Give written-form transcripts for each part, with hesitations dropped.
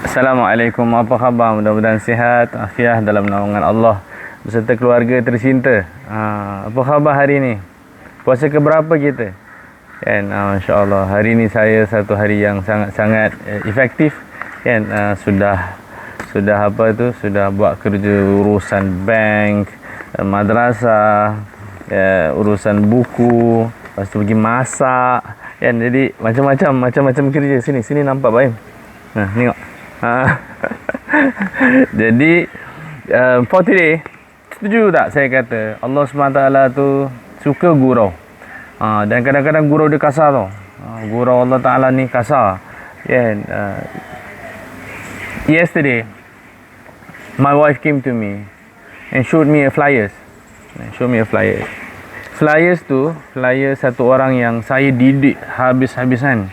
Assalamualaikum, apa khabar? Mudah-mudahan sihat, afiah dalam naungan Allah beserta keluarga tercinta. Apa khabar hari ini? Puasa keberapa kita? Kan, Masya Allah, hari ini saya satu hari yang sangat-sangat efektif. Kan, sudah buat kerja urusan bank, madrasah, urusan buku, lepas tu pergi masak. Kan, jadi macam-macam kerja. Sini nampak Baim. Nah, tengok. Jadi for today, setuju tak saya kata Allah SWT tu suka gurau, dan kadang-kadang gurau dia kasar tau. Gurau Allah Ta'ala ni kasar, yeah. Yesterday my wife came to me and showed me a flyers. Flyers satu orang yang saya didik habis-habisan,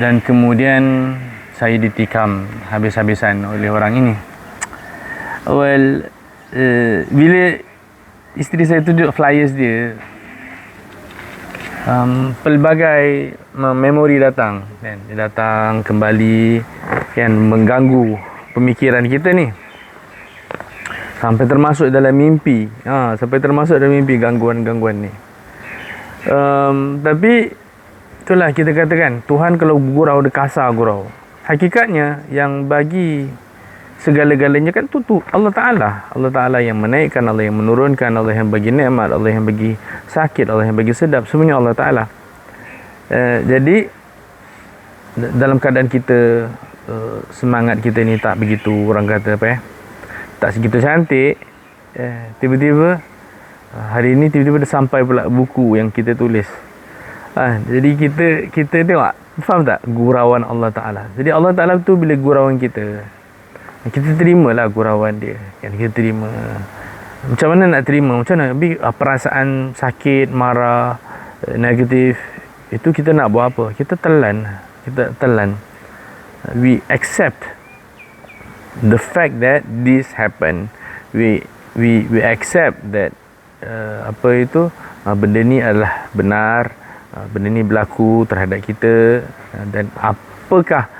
dan kemudian saya ditikam habis-habisan oleh orang ini. Bila isteri saya tunjuk flyers dia, pelbagai memori datang, kan? Dia datang kembali, kan, mengganggu pemikiran kita ni, sampai termasuk dalam mimpi, gangguan-gangguan ni. Tapi itulah kita katakan, Tuhan kalau gurau, dia kasar gurau. Hakikatnya yang bagi segala-galanya kan tu Allah Ta'ala yang menaikkan, Allah yang menurunkan, Allah yang bagi nikmat, Allah yang bagi sakit, Allah yang bagi sedap, semuanya Allah Ta'ala. Jadi dalam keadaan kita, semangat kita ni tak begitu, orang kata tak segitu cantik, tiba-tiba hari ni tiba-tiba dia sampai pula buku yang kita tulis. Jadi kita tengok, faham tak gurauan Allah Ta'ala. Jadi Allah Ta'ala tu bila gurauan kita terimalah gurauan dia, kan? Kita terima. Macam mana nak terima? Macam mana? Perasaan sakit, marah, negatif, itu kita nak buat apa? Kita telan. We accept the fact that this happened. We accept that benda ni adalah benar, benda ni berlaku terhadap kita, dan apakah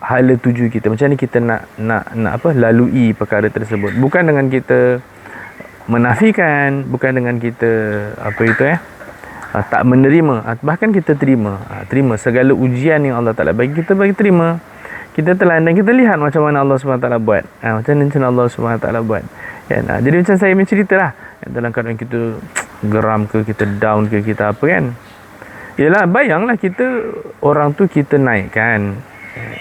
hala tuju kita, macam ni kita nak lalui perkara tersebut. Bukan dengan kita menafikan, bukan dengan kita tak menerima, bahkan kita terima segala ujian yang Allah Ta'ala bagi kita, terima, kita telan, dan kita lihat macam mana Allah SWT buat, macam mana Allah SWT buat, kan? Jadi macam saya mencerita lah, dalam keadaan kita geram ke, kita down ke, kita apa, kan, yelah, bayanglah kita, orang tu kita naikkan,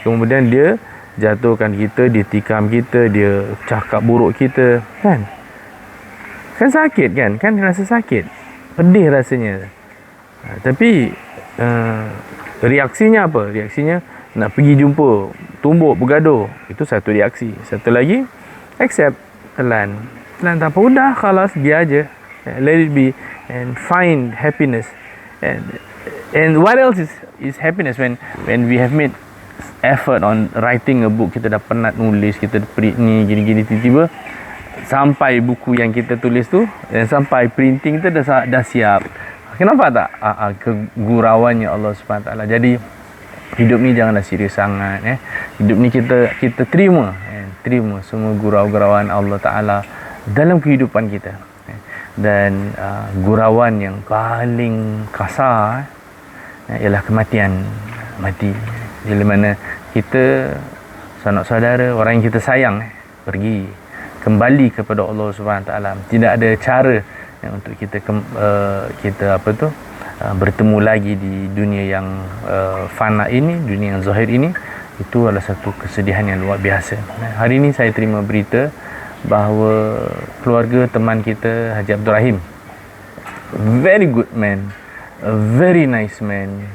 kemudian dia jatuhkan kita, dia tikam kita, dia cakap buruk kita, kan sakit, kan rasa sakit, pedih rasanya. Tapi reaksinya apa? Reaksinya nak pergi jumpa, tumbuk, bergaduh, itu satu reaksi. Satu lagi, accept, telan tak apa, udah, khalas, biar aja, let it be, and find happiness. And what else is happiness when we have made effort on writing a book, kita dah penat nulis, kita print ni gini-gini, tiba-tiba sampai buku yang kita tulis tu, dan sampai printing tu dah siap. Kenapa tak? Kegurauannya Allah SWT. Jadi hidup ni janganlah serius sangat, hidup ni kita terima semua gurau-gurauan Allah Ta'ala dalam kehidupan kita. Dan gurauan yang paling kasar ialah kematian, mati. Bila mana kita, sanak saudara, orang yang kita sayang pergi kembali kepada Allah Subhanahu Taala, tidak ada cara untuk kita bertemu lagi di dunia yang fana ini, dunia yang zahir ini. Itu adalah satu kesedihan yang luar biasa. Hari ini saya terima berita bahawa keluarga teman kita Haji Abdul Rahim, very good man, a very nice man,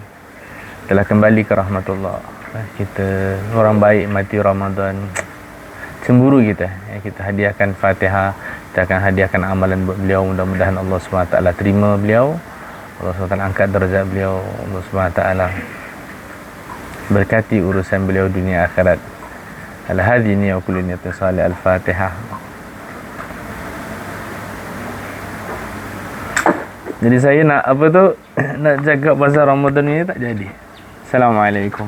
telah kembali ke rahmatullah. Kita orang baik mati Ramadan, cemburu kita hadiahkan Fatihah, kita akan hadiahkan amalan buat beliau. Mudah-mudahan Allah SWT terima beliau, Allah SWT angkat darjat beliau, Allah SWT berkati urusan beliau dunia akhirat. Al-hadhi niya wa kullu niyatin salih. Al-Fatihah. Jadi saya nak nak cakap pasal Ramadan ni tak jadi. Assalamualaikum.